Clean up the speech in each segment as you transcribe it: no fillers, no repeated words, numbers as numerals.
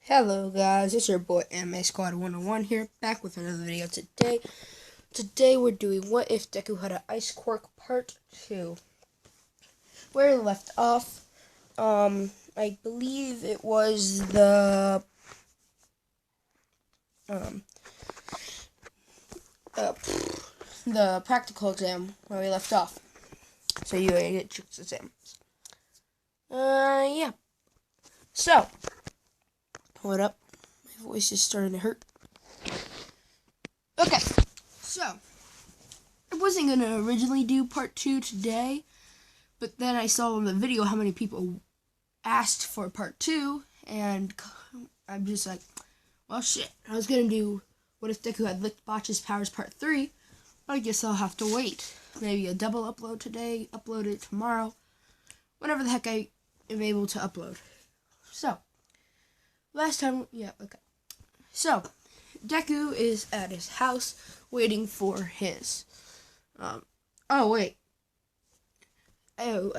Hello guys, it's your boy Anime Squad 101 here, back with another video today. Today we're doing What If Deku Had an Ice Quirk Part 2. Where we left off, I believe it was the practical exam where we left off. So you get tricks exams. Yeah. So, what up? My voice is starting to hurt. Okay, so I wasn't gonna originally do part 2 today, but then I saw in the video how many people asked for part 2, and I'm just like, well, shit. I was gonna do What If Deku Had Licked Botch's Powers Part 3, but I guess I'll have to wait. Maybe a double upload today, upload it tomorrow, whenever the heck I am able to upload. So, So, Deku is at his house waiting for his, I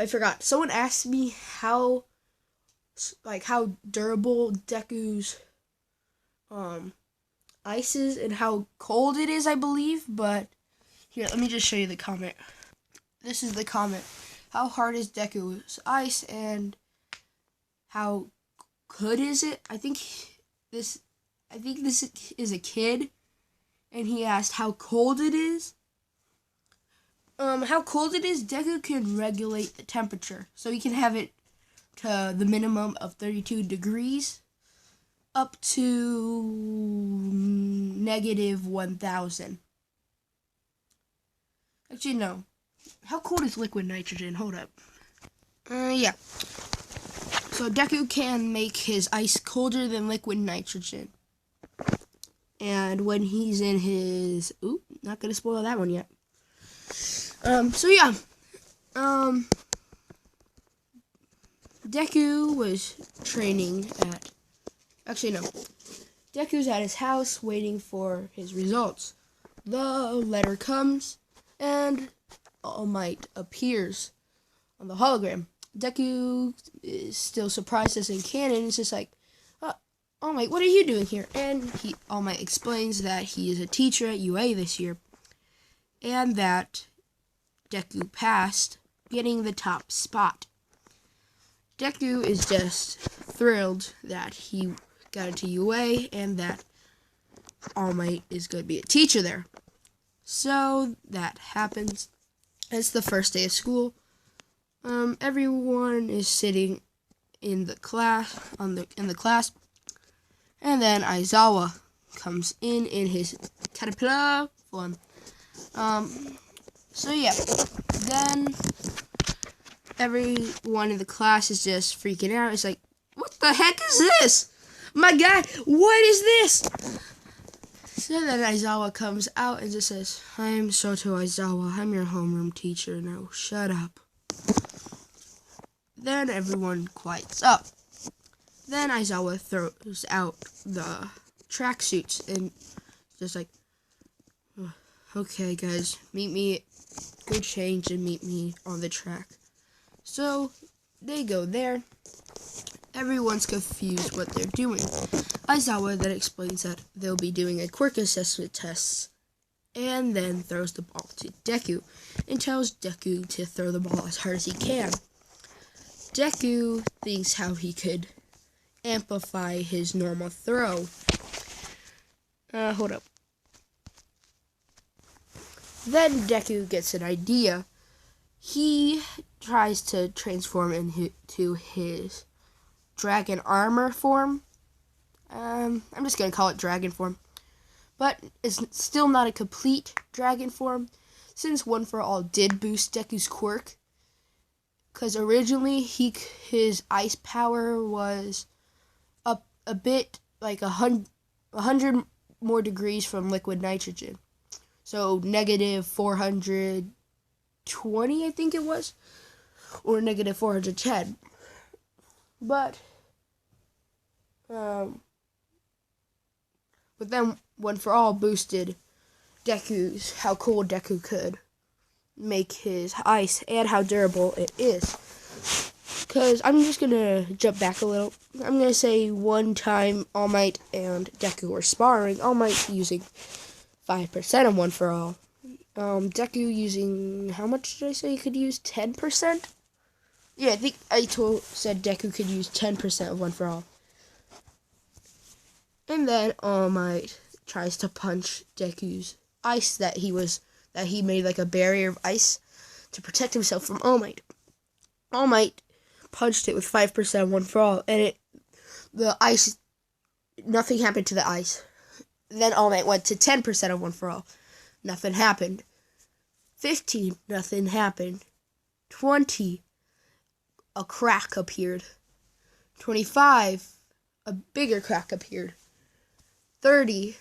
forgot. Someone asked me how durable Deku's, ice is and how cold it is, I believe, but here, let me just show you the comment. This is the comment. How hard is Deku's ice and how good is it? I think this is a kid, and he asked how cold it is. How cold it is, Deku can regulate the temperature. So he can have it to the minimum of 32 degrees up to negative 1,000. Actually, no. How cold is liquid nitrogen? Hold up. Yeah. So Deku can make his ice colder than liquid nitrogen. And when he's in his... Ooh, not gonna spoil that one yet. Deku was training at... Actually, no. Deku's at his house waiting for his results. The letter comes, and All Might appears on the hologram. Deku is still surprised as in canon. It's just like, All Might, what are you doing here? And All Might explains that he is a teacher at UA this year, and that Deku passed, getting the top spot. Deku is just thrilled that he got into UA and that All Might is going to be a teacher there. So that happens. It's the first day of school. Everyone is sitting in the class, in the class, and then Aizawa comes in his caterpillar form. Then everyone in the class is just freaking out. It's like, what the heck is this? My God, what is this? So then Aizawa comes out and just says, I'm Shoto Aizawa. I'm your homeroom teacher. Now shut up. Then everyone quiets up. Then Aizawa throws out the tracksuits and just like, okay guys, go change and meet me on the track. So they go there. Everyone's confused what they're doing. Aizawa then explains that they'll be doing a quirk assessment test, and then throws the ball to Deku and tells Deku to throw the ball as hard as he can. Deku thinks how he could amplify his normal throw. Hold up. Then Deku gets an idea. He tries to transform into his dragon armor form. I'm just gonna call it dragon form. But it's still not a complete dragon form, since One For All did boost Deku's quirk. Because originally his ice power was up a bit, like 100 more degrees from liquid nitrogen. So negative 420, I think it was, or negative 410. But then One For All boosted how cool Deku could make his ice and how durable it is. because I'm just going to jump back a little. I'm going to say one time All Might and Deku were sparring. All Might using 5% of One For All. Deku using, how much did I say he could use? 10%? Yeah, I think I said Deku could use 10% of One For All. And then All Might tries to punch Deku's ice that he made like a barrier of ice to protect himself from All Might. All Might punched it with 5% of One For All, and the ice, nothing happened to the ice. Then All Might went to 10% of One For All. Nothing happened. 15, nothing happened. 20, a crack appeared. 25, a bigger crack appeared. 30,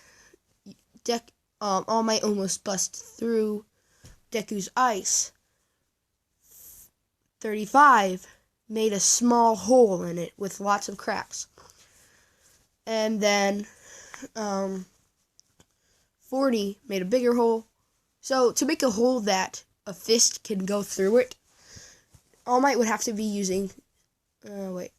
All Might almost bust through Deku's ice. 35, made a small hole in it with lots of cracks. And then 40, made a bigger hole. So to make a hole that a fist can go through it, All Might would have to be using, like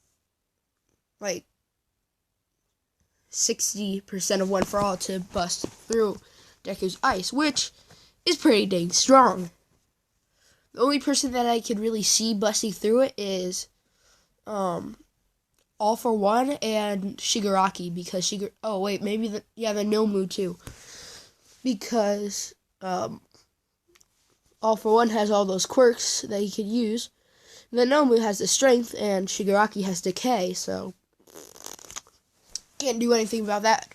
60% of One For All to bust through Deku's ice, which is pretty dang strong. The only person that I can really see busting through it is All For One and Shigaraki, because the Nomu too. Because All For One has all those quirks that he could use. The Nomu has the strength and Shigaraki has decay, so can't do anything about that.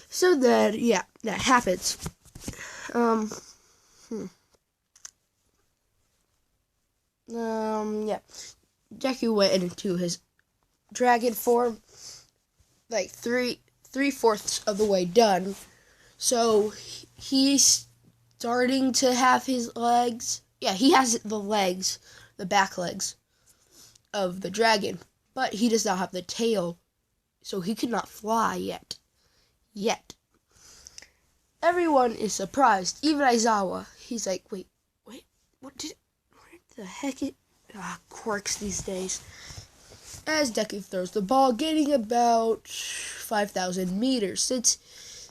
So then, yeah, that happens. Yeah. Deku went into his dragon form, like three-fourths of the way done. So he's starting to have his legs. Yeah, he has the legs, the back legs of the dragon, but he does not have the tail, so he could not fly yet. Everyone is surprised, even Aizawa. He's like, wait, what the heck is... quirks these days. As Deku throws the ball, getting about 5,000 meters, since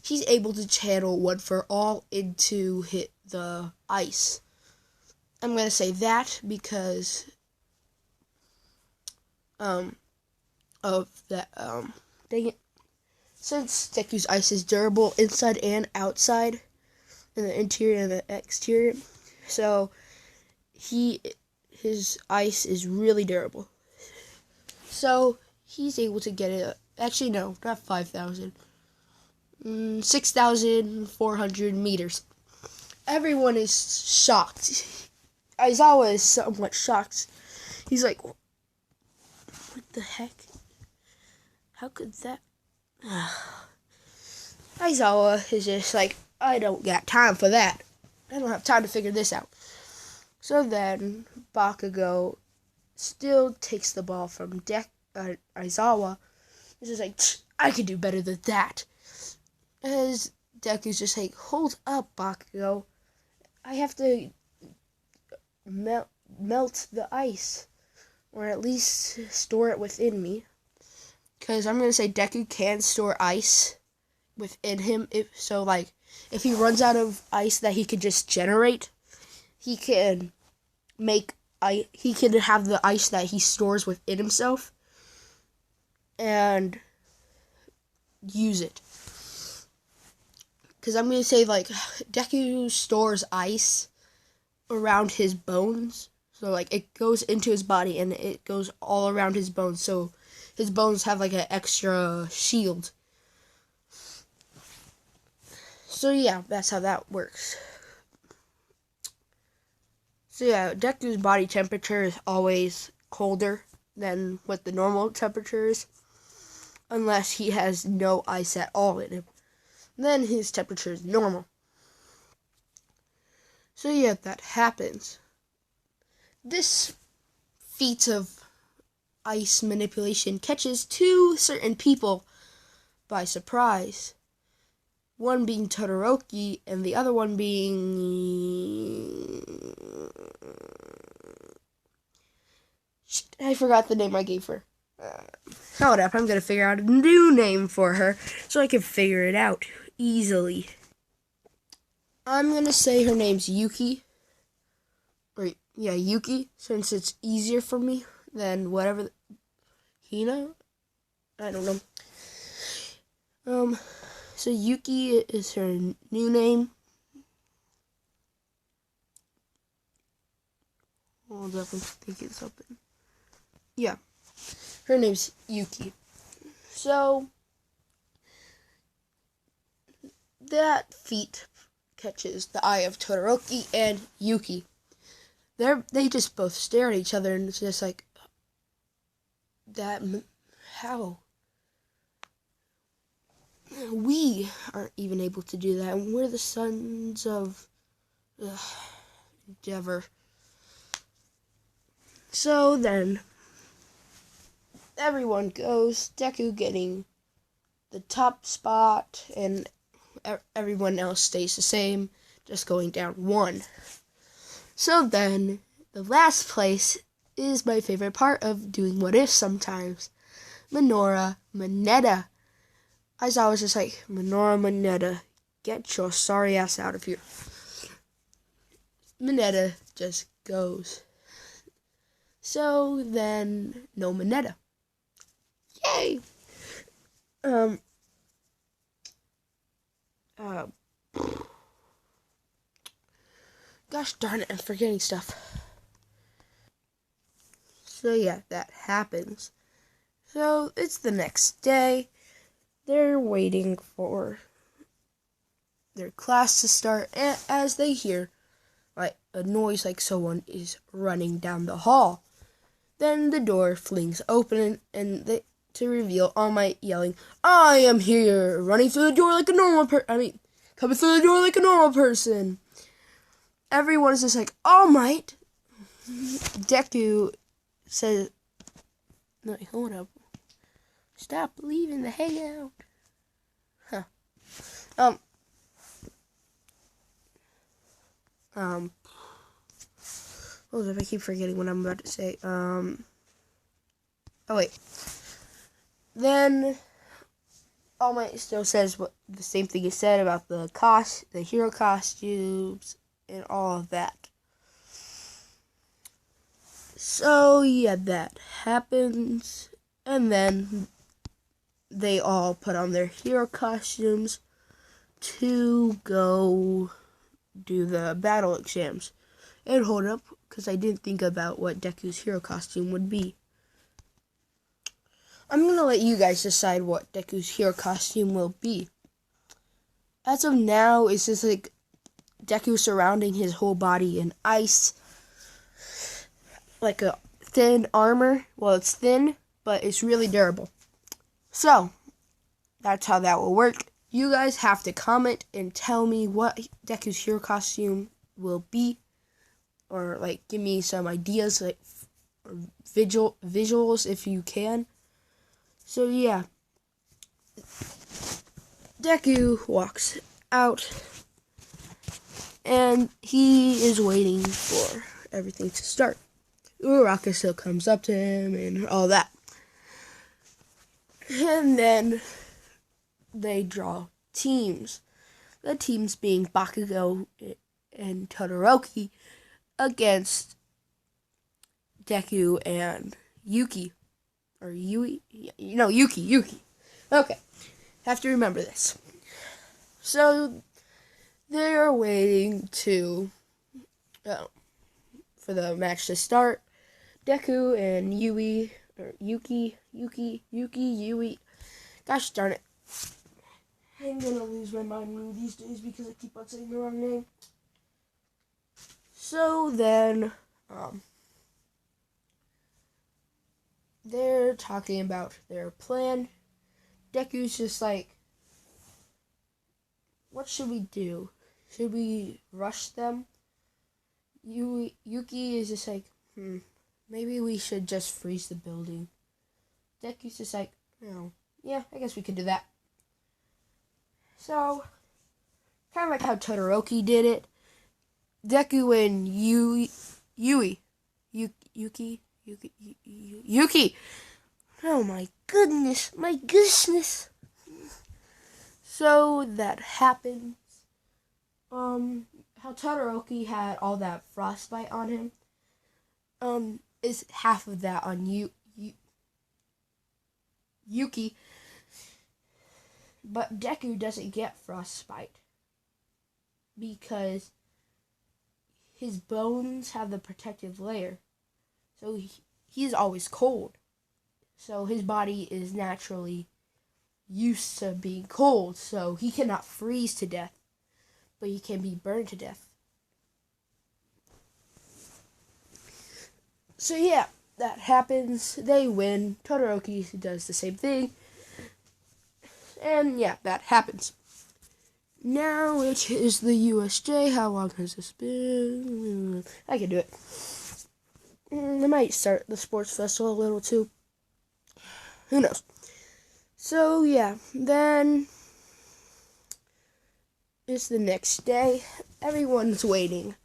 he's able to channel One For All into hit the ice. I'm going to say that because of that, dang it. Since Deku's ice is durable inside and outside, in the interior and the exterior, so his ice is really durable. So he's able to get it. Actually, no, not 5,000. 6,400 meters. Everyone is shocked. Aizawa is somewhat shocked. He's like, what the heck? How could that... Aizawa is just like, I don't got time for that. I don't have time to figure this out. So then, Bakugo still takes the ball from Aizawa. He's just like, I could do better than that. As Deku's just like, hold up, Bakugo. I have to melt the ice. Or at least store it within me. Because I'm going to say Deku can store ice within him. If he runs out of ice that he can just generate, he can have the ice that he stores within himself and use it. Because I'm going to say, Deku stores ice around his bones. So, it goes into his body and it goes all around his bones. So, his bones have, an extra shield. So, yeah, that's how that works. So, yeah, Deku's body temperature is always colder than what the normal temperature is. Unless he has no ice at all in him. Then his temperature is normal. So, yeah, that happens. This feat of ice manipulation catches two certain people by surprise. One being Todoroki, and the other one being I forgot the name I gave her. Hold up, I'm gonna figure out a new name for her so I can figure it out easily. I'm gonna say her name's Yuki. Or, yeah, Yuki, since it's easier for me than whatever. Hina? I don't know. So Yuki is her new name. Hold up, I'm thinking something. Yeah, her name's Yuki. So, that feat catches the eye of Todoroki and Yuki. They just both stare at each other, and it's just like, how? We aren't even able to do that, and we're the sons of Endeavor. So then, everyone goes, Deku getting the top spot, and everyone else stays the same, just going down one. So then, the last place is my favorite part of doing What If sometimes. Mineta. I was always just like, Mineta, get your sorry ass out of here. Mineta just goes. So then, no Mineta. Yay! Gosh darn it, I'm forgetting stuff. So yeah, that happens. So it's the next day. They're waiting for their class to start, and as they hear like a noise like someone is running down the hall, then the door flings open and to reveal All Might yelling, "I am here!" running through the door like a normal coming through the door like a normal person. Everyone is just like, All Might. Deku says, no, hold up. Stop leaving the hangout. Hold up, I keep forgetting what I'm about to say. Oh wait. Then All Might still says the same thing he said about the hero costumes and all of that. So yeah, that happens, and then they all put on their hero costumes to go do the battle exams. And hold up, because I didn't think about what Deku's hero costume would be. I'm going to let you guys decide what Deku's hero costume will be. As of now, it's just like Deku surrounding his whole body in ice. Like a thin armor. Well, it's thin, but it's really durable. So, that's how that will work. You guys have to comment and tell me what Deku's hero costume will be. Or, like, give me some ideas, like, or visuals if you can. So, yeah. Deku walks out. And he is waiting for everything to start. Uraraka still comes up to him and all that. And then they draw teams. The teams being Bakugo and Todoroki against Deku and Yuki. Or Yui? No, Yuki. Okay. Have to remember this. So, they're waiting for the match to start. Deku and Yui. Gosh darn it. I'm gonna lose my mind one of these days because I keep on saying the wrong name. So then, they're talking about their plan. Deku's just like, what should we do? Should we rush them? Yuki is just like, maybe we should just freeze the building. Deku's just like, yeah, I guess we could do that. So, kind of like how Todoroki did it. Deku and Yuki Yuki. Oh my goodness. So that happens. How Todoroki had all that frostbite on him. Is half of that on Yuki. But Deku doesn't get frostbite because his bones have the protective layer. So he's always cold. So his body is naturally used to being cold. So he cannot freeze to death, but he can be burned to death. So yeah, that happens. They win. Todoroki does the same thing. And yeah, that happens. Now it is the USJ. How long has this been? I can do it. I might start the sports festival a little too. Who knows? So yeah, then it's the next day. Everyone's waiting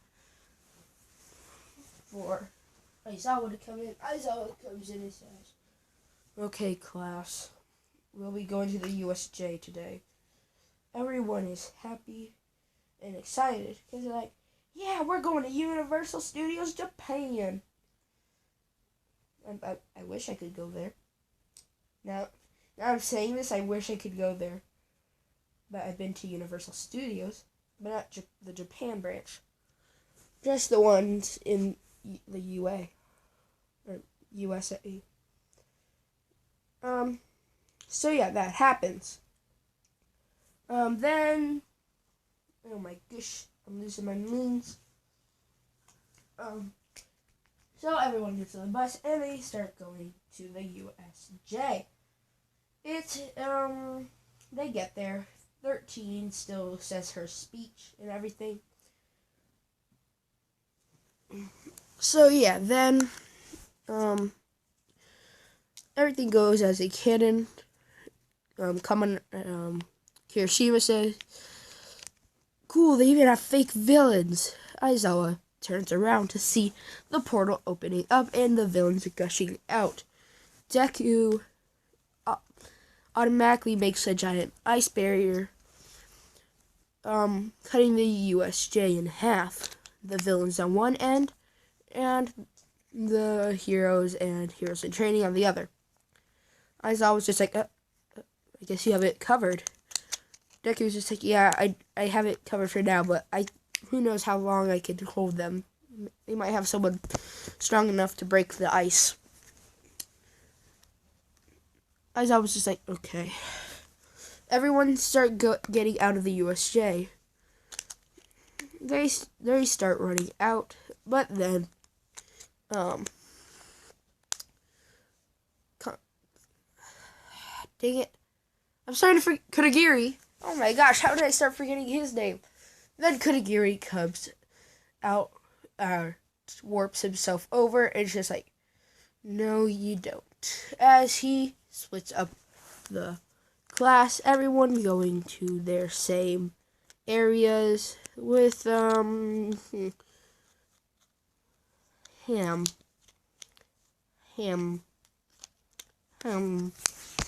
for Aizawa to come in. Aizawa comes in and says, "Okay, class, we'll be going to the USJ today." Everyone is happy and excited because they're like, "Yeah, we're going to Universal Studios Japan." I wish I could go there. Now I'm saying this, I wish I could go there. But I've been to Universal Studios, but not the Japan branch. Just the ones in the UA. Or USA. So yeah, that happens. Then, oh my gosh, I'm losing my means. So everyone gets on the bus and they start going to the USJ. They get there. 13 still says her speech and everything. So yeah, then, everything goes as they can. Kirishima says, "Cool, they even have fake villains." Aizawa turns around to see the portal opening up and the villains gushing out. Deku automatically makes a giant ice barrier, cutting the USJ in half. The villains on one end, and the heroes and heroes in training on the other. Aizawa was just like, I guess you have it covered. Deku was just like, yeah, I have it covered for now, but who knows how long I could hold them. They might have someone strong enough to break the ice. Aizawa was just like, okay. Everyone start getting out of the USJ. They start running out, but then, dang it. I'm starting to forget Kurogiri. Oh my gosh, how did I start forgetting his name? Then Kurogiri comes out, warps himself over, and it's just like, no, you don't. As he splits up the class, everyone going to their same areas with, Ham. Sound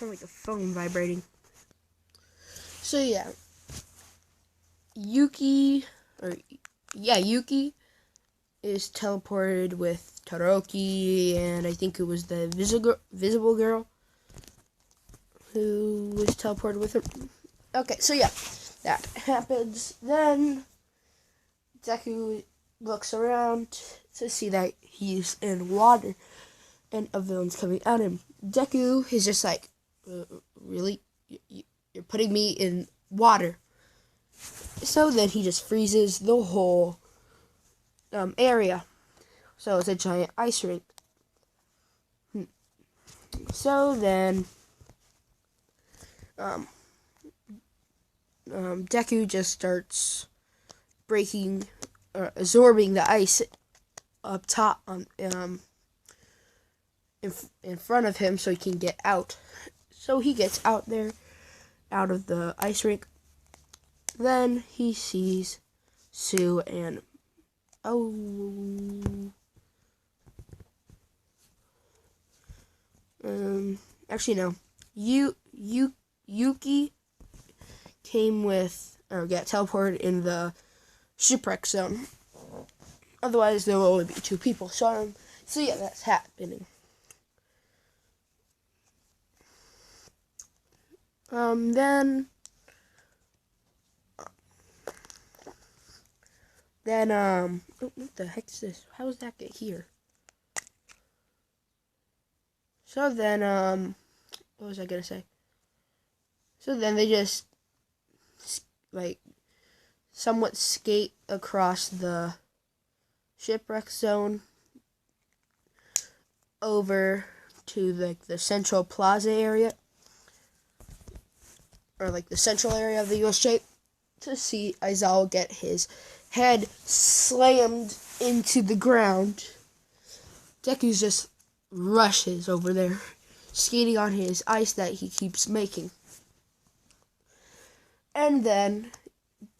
like a phone vibrating. So yeah, Yuki is teleported with Todoroki, and I think it was the visible girl who was teleported with her. Okay, so yeah, that happens. Then Deku looks around to see that he's in water, and a villain's coming at him. Deku is just like, really? You're putting me in water. So then he just freezes the whole area. So it's a giant ice rink. So then Deku just starts breaking, absorbing the ice up top in front of him so he can get out. So he gets out there, out of the ice rink. Then he sees Sue and Actually no. Yuki came with, got teleported in the shipwreck zone. Otherwise, there will only be 2 people. So yeah, that's happening. Then, what the heck is this? How does that get here? So then, what was I gonna say? So then they just, somewhat skate across the shipwreck zone over to, the central plaza area, or, the central area of the USJ, to see Aizawa get his head slammed into the ground. Deku just rushes over there, skating on his ice that he keeps making. And then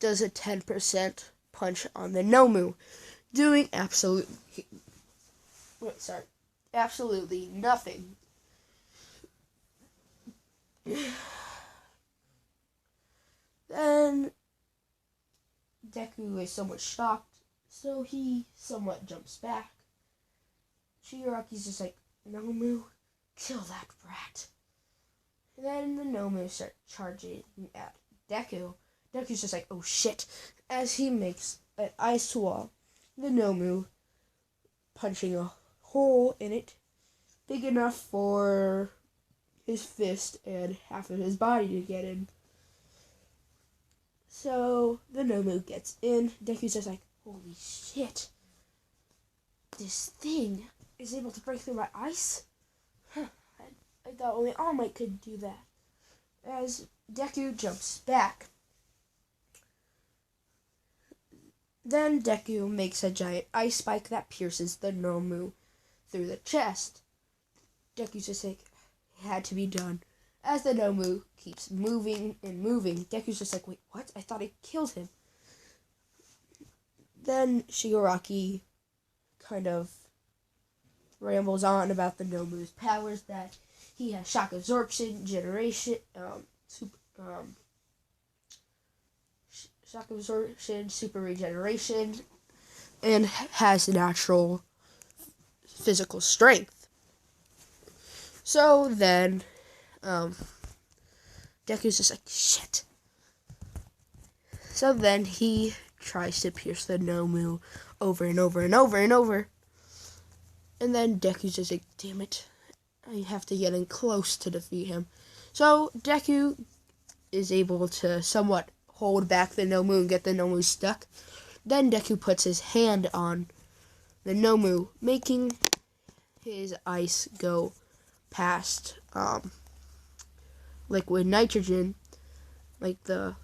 does a 10% punch on the Nomu, doing absolutely nothing. Then Deku is somewhat shocked, so he somewhat jumps back. Shigaraki's just like, Nomu, kill that brat. And then the Nomu start charging at Deku. Deku's just like, oh shit, as he makes an ice wall. The Nomu punching a hole in it big enough for his fist and half of his body to get in. So the Nomu gets in. Deku's just like, holy shit, this thing is able to break through my ice? Huh, I thought only All Might could do that. As Deku jumps back, then Deku makes a giant ice spike that pierces the Nomu through the chest. Deku's just like, it had to be done. As the Nomu keeps moving and moving, Deku's just like, wait, what? I thought I killed him. Then Shigaraki kind of rambles on about the Nomu's powers, that he has shock absorption, shock absorption, super regeneration, and has natural physical strength. So then, Deku's just like, shit. So then he tries to pierce the Nomu over and over and over and over. And then Deku's just like, damn it, I have to get in close to defeat him. So Deku is able to somewhat hold back the Nomu and get the Nomu stuck. Then Deku puts his hand on the Nomu, making his ice go past liquid nitrogen, like the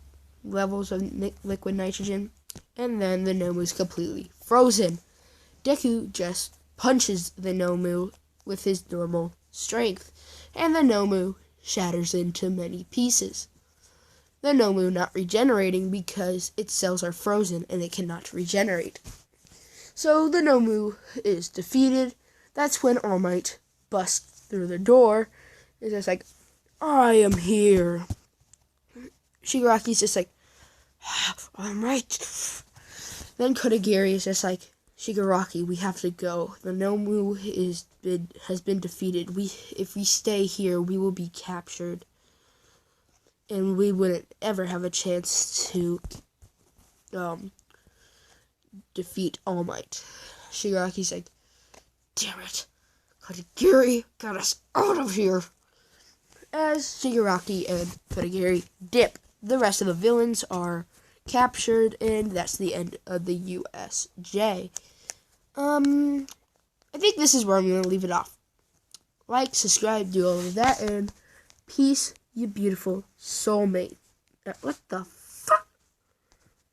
levels of liquid nitrogen, and then the Nomu's completely frozen. Deku just punches the Nomu with his normal strength, and the Nomu shatters into many pieces. The Nomu not regenerating because its cells are frozen and it cannot regenerate. So the Nomu is defeated. That's when All Might busts through the door. It's just like, I am here. Shigaraki's just like, I'm right. Then Kodagiri is just like, Shigaraki, we have to go. The Nomu has been defeated. If we stay here, we will be captured, and we wouldn't ever have a chance to defeat All Might. Shigaraki's like, damn it, Kodagiri got us out of here. As Shigaraki and Kodagiri dip, the rest of the villains are captured, and that's the end of the USJ. I think this is where I'm going to leave it off. Like, subscribe, do all of that, and peace, you beautiful soulmate. What the